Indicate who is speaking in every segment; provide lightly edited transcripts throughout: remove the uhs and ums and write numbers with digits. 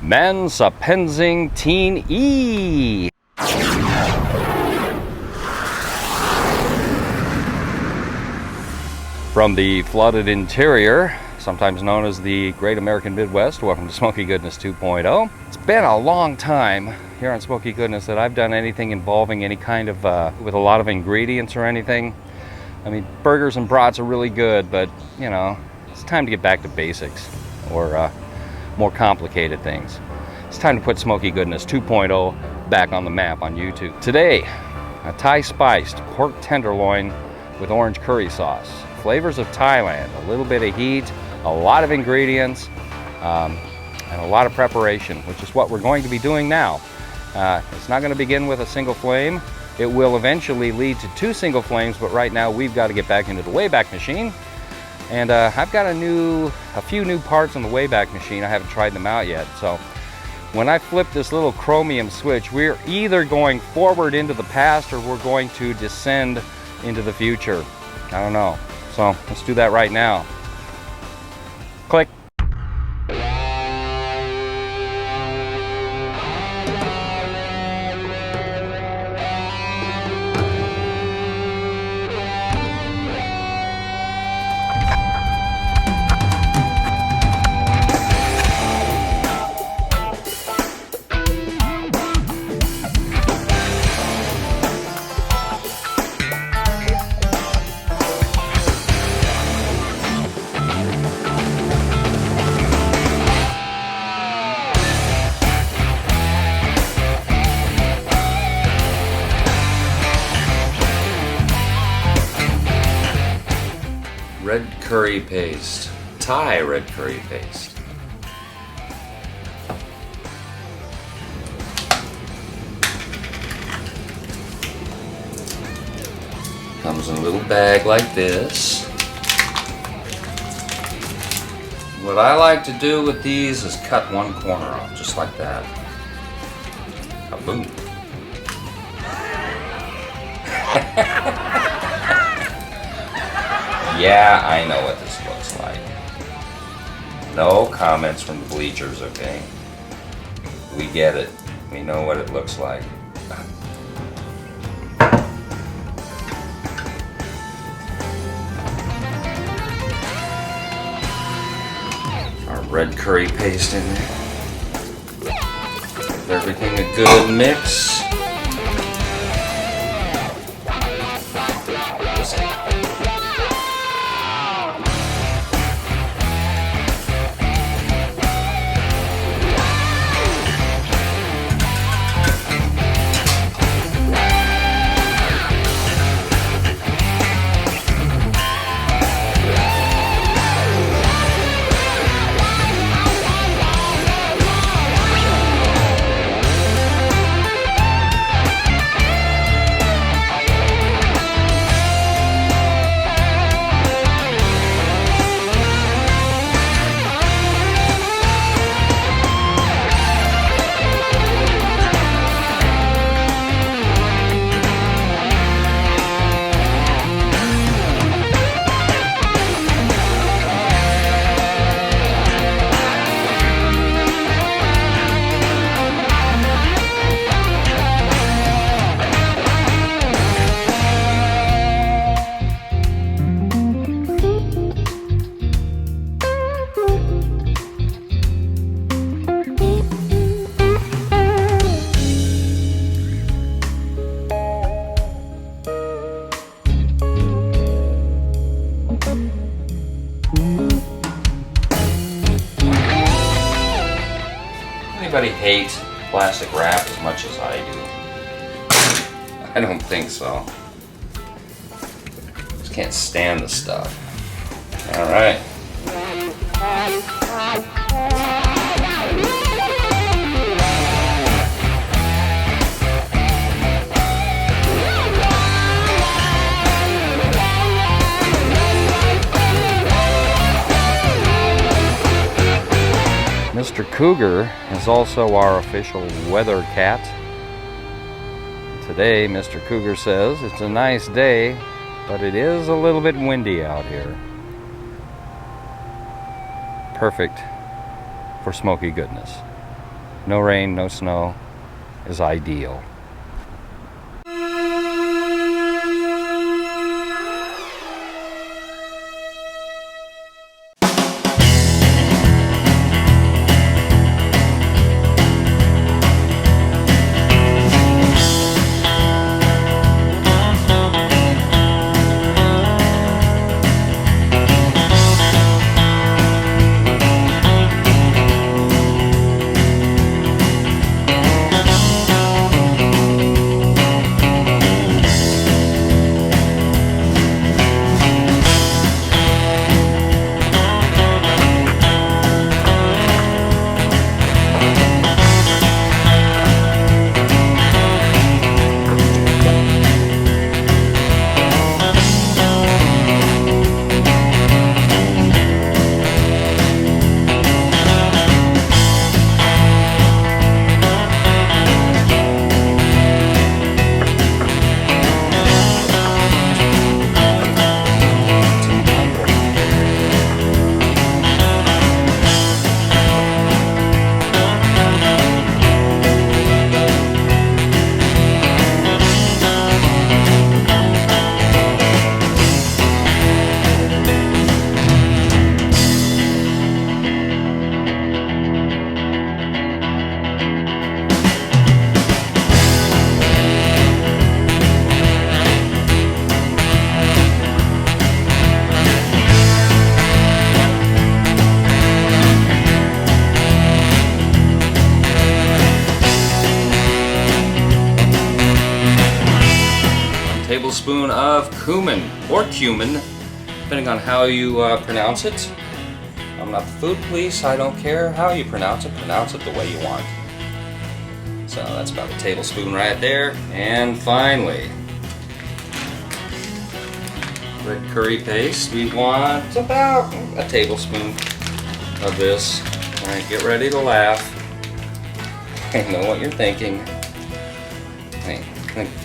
Speaker 1: Man sa Penzing Teen E. From the flooded interior, sometimes known as the Great American Midwest, welcome to Smoky Goodness 2.0. It's been a long time here on Smoky Goodness that I've done anything involving any kind of, with a lot of ingredients or anything. I mean, burgers and brats are really good, but, you know, it's time to get back to basics, or more complicated things. It's time to put Smoky Goodness 2.0 back on the map on YouTube. Today, a Thai spiced pork tenderloin with orange curry sauce. Flavors of Thailand, a little bit of heat, a lot of ingredients, and a lot of preparation, which is what we're going to be doing now. It's not going to begin with a single flame. It will eventually lead to 2 single flames, but right now we've got to get back into the Wayback Machine. And I've got a few new parts on the Wayback Machine. I haven't tried them out yet. So when I flip this little chromium switch, we're either going forward into the past or we're going to descend into the future. I don't know. So let's do that right now. Click. Red curry paste, Thai red curry paste. Comes in a little bag like this. What I like to do with these is cut one corner off, just like that. Kaboom. Yeah, I know what this looks like. No comments from the bleachers, okay? We get it. We know what it looks like. Our red curry paste in there. Give everything a good mix. Anybody hate plastic wrap as much as I do? I don't think so. Just can't stand the stuff. All right. Mr. Cougar is also our official weather cat. Today, Mr. Cougar says it's a nice day, but it is a little bit windy out here. Perfect for Smoky Goodness. no rain, no snow is ideal. Tablespoon of cumin or cumin, depending on how you pronounce it. I'm not the food police. I don't care how you pronounce it the way you want. So that's about a tablespoon right there. And finally, red curry paste. We want about a tablespoon of this. All right, get ready to laugh. I know what you're thinking. Hey,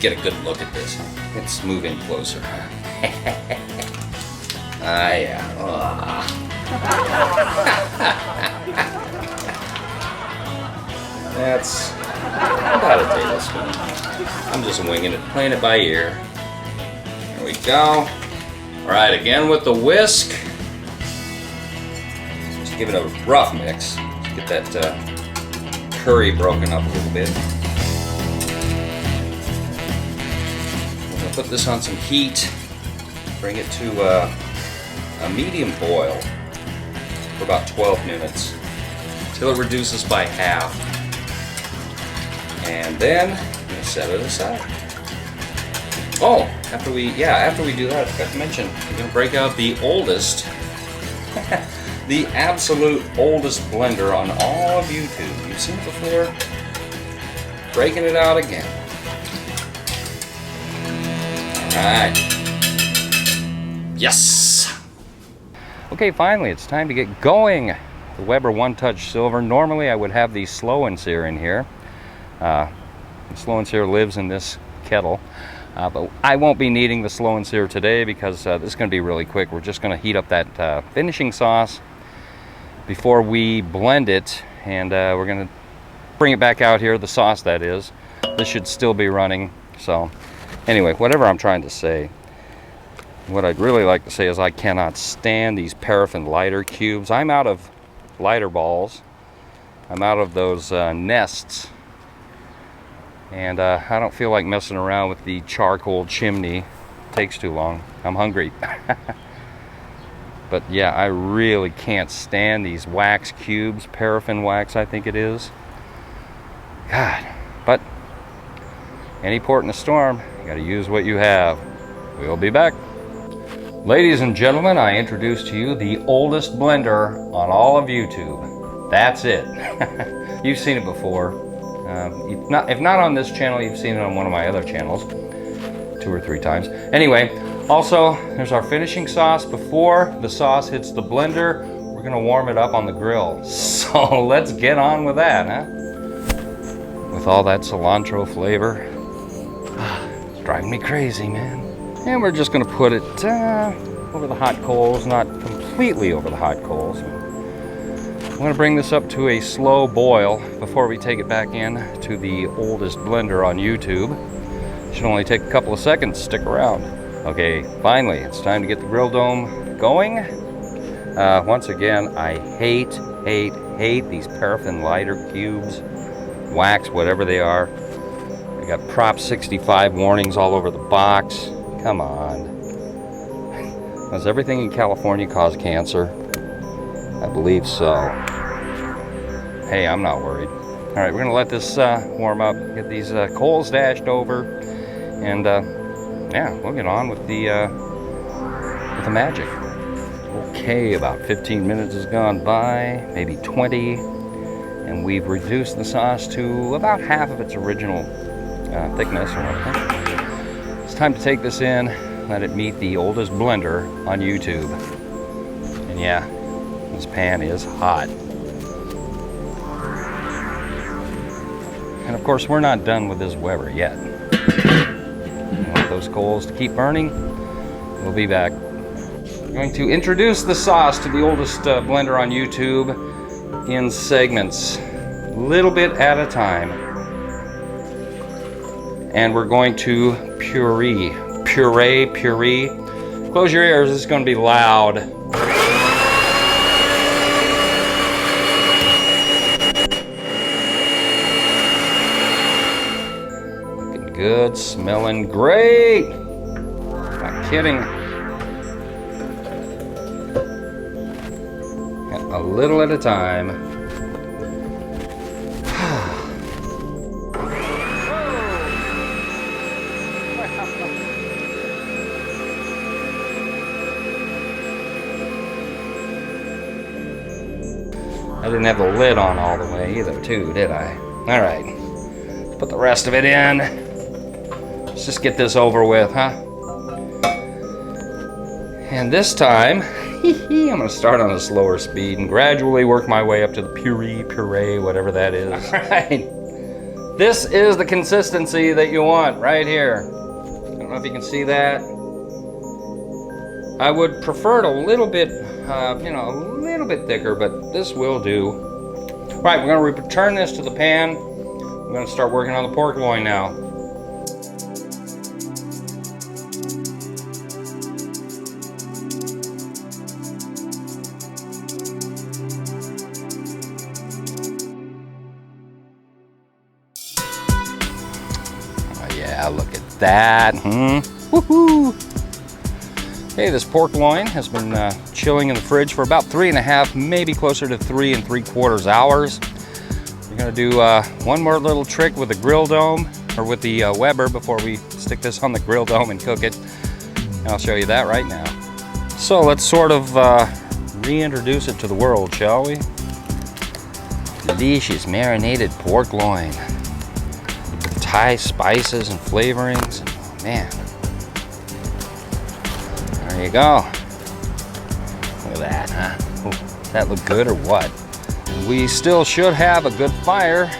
Speaker 1: get a good look at this. Let's move in closer. Ah, yeah. That's about a tablespoon. I'm just winging it, playing it by ear. There we go. All right, again with the whisk. Just give it a rough mix. Just get that curry broken up a little bit. Put this on some heat, bring it to a medium boil for about 12 minutes until it reduces by half. And then I'm going to set it aside. Oh, after we do that, I forgot to mention, I'm going to break out the oldest, the absolute oldest blender on all of YouTube. You've seen it before. Breaking it out again. Alright. Yes! Okay, finally, it's time to get going. The Weber One Touch Silver. Normally I would have the slow and sear in here. The slow and sear lives in this kettle. But I won't be needing the slow and sear today because this is going to be really quick. We're just going to heat up that finishing sauce before we blend it. And we're going to bring it back out here, the sauce that is. This should still be running. So anyway, whatever I'm trying to say, what I'd really like to say is I cannot stand these paraffin lighter cubes. I'm out of lighter balls. I'm out of those nests. And I don't feel like messing around with the charcoal chimney. It takes too long. I'm hungry. But yeah, I really can't stand these wax cubes. Paraffin wax, I think it is. God. But any port in a storm, you gotta use what you have. We'll be back. Ladies and gentlemen, I introduce to you the oldest blender on all of YouTube. That's it. You've seen it before. If not on this channel, you've seen it on one of my other channels 2 or 3 times. Anyway, also, there's our finishing sauce. Before the sauce hits the blender, we're gonna warm it up on the grill. So let's get on with that, huh? With all that cilantro flavor. It's driving me crazy, man. And we're just gonna put it over the hot coals, not completely over the hot coals. I'm going to bring this up to a slow boil before we take it back in to the oldest blender on YouTube. Should only take a couple of seconds. Stick around. Okay, finally, it's time to get the grill dome going. Once again, I hate these paraffin lighter cubes, wax, whatever they are. We got Prop 65 warnings all over the box. Come on. Does everything in California cause cancer? I believe so. Hey, I'm not worried. All right, we're gonna let this warm up, get these coals dashed over, and yeah, we'll get on with the magic. Okay, about 15 minutes has gone by, maybe 20, and we've reduced the sauce to about half of its original thickness or whatever. It's time to take this in, let it meet the oldest blender on YouTube. And yeah, this pan is hot. And of course, we're not done with this Weber yet. You want those coals to keep burning? We'll be back. I'm going to introduce the sauce to the oldest blender on YouTube in segments, a little bit at a time. And we're going to puree. Close your ears, it's going to be loud. Looking good, smelling great. Not kidding. A little at a time. I didn't have the lid on all the way either, too, did I? All right, let's put the rest of it in. Let's just get this over with, huh? And this time, I'm gonna start on a slower speed and gradually work my way up to the puree, whatever that is. All right, this is the consistency that you want right here. I don't know if you can see that. I would prefer it a little bit, a little bit thicker, but this will do. Right, we're going to return this to the pan. We're going to start working on the pork loin now. Oh yeah, look at that. Woohoo! Okay, this pork loin has been chilling in the fridge for about 3.5, maybe closer to 3 3/4 hours. We're gonna do one more little trick with the grill dome, or with the Weber, before we stick this on the grill dome and cook it. And I'll show you that right now. So let's sort of reintroduce it to the world, shall we? Delicious marinated pork loin with Thai spices and flavorings. And, oh man. There you go. Look at that, huh? Ooh, does that look good or what? We still should have a good fire,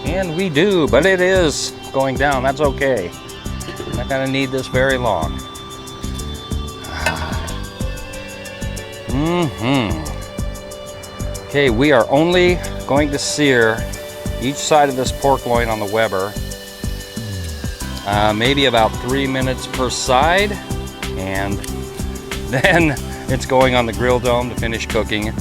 Speaker 1: and we do, but it is going down. That's okay. Not gonna need this very long. Okay, we are only going to sear each side of this pork loin on the Weber, maybe about 3 minutes per side, and then it's going on the grill dome to finish cooking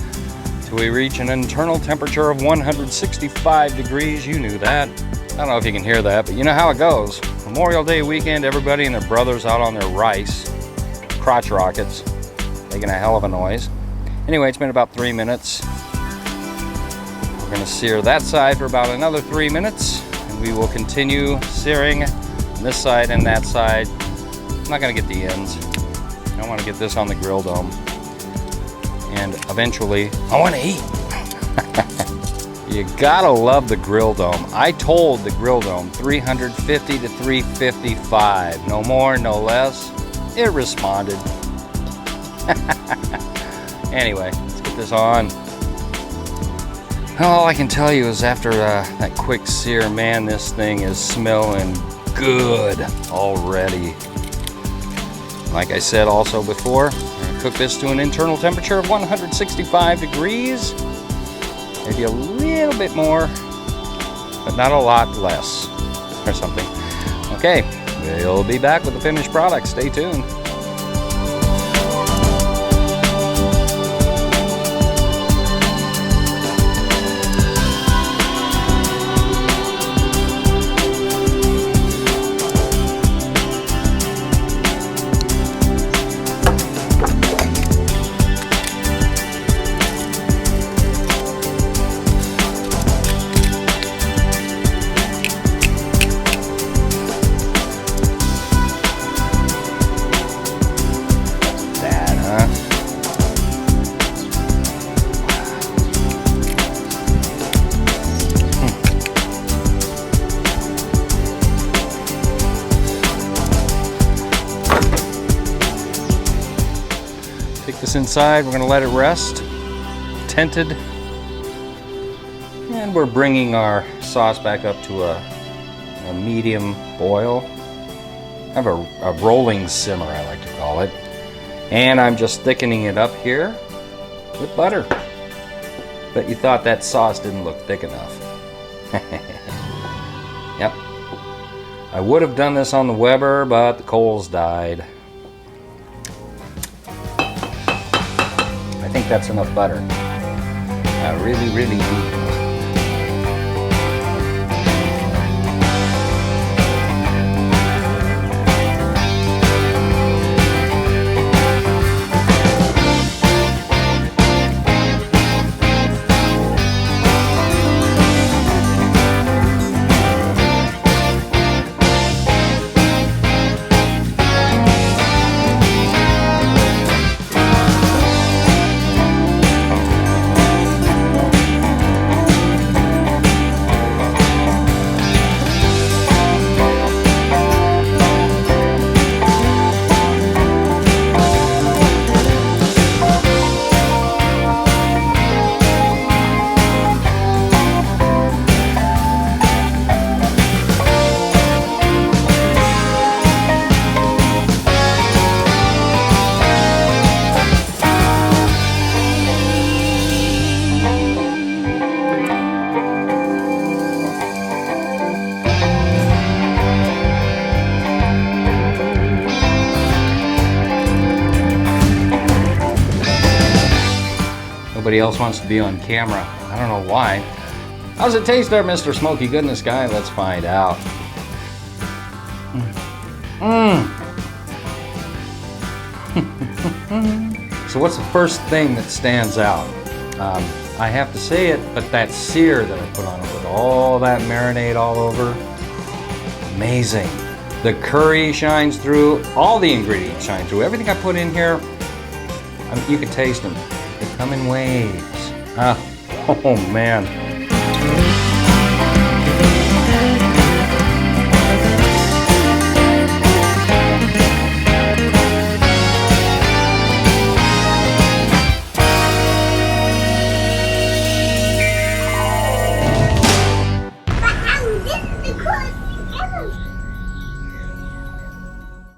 Speaker 1: till we reach an internal temperature of 165 degrees. You knew that. I don't know if you can hear that, but you know how it goes. Memorial Day weekend, everybody and their brothers out on their rice, crotch rockets, making a hell of a noise. Anyway, it's been about 3 minutes. We're gonna sear that side for about another 3 minutes, and we will continue searing on this side and that side. I'm not gonna get the ends. I want to get this on the grill dome, and eventually I want to eat. You gotta love the grill dome. I told the grill dome 350 to 355, no more, no less. It responded. Anyway, let's get this on. All I can tell you is after that quick sear, man, this thing is smelling good already. Like I said also before, we're going to cook this to an internal temperature of 165 degrees. maybe a little bit more, but not a lot less or something. Okay, we'll be back with the finished product. Stay tuned. Take this inside, we're going to let it rest, tented, and we're bringing our sauce back up to a medium boil. I have a rolling simmer, I like to call it, and I'm just thickening it up here with butter. But you thought that sauce didn't look thick enough. Yep. I would have done this on the Weber, but the coals died. I think that's enough butter. I really do. Nobody else wants to be on camera. I don't know why. How's it taste there, Mr. Smoky Goodness Guy? Let's find out. So what's the first thing that stands out? I have to say it, but that sear that I put on it with all that marinade all over, amazing. The curry shines through, all the ingredients shine through. Everything I put in here, I mean, you can taste them. They come in waves. Oh man.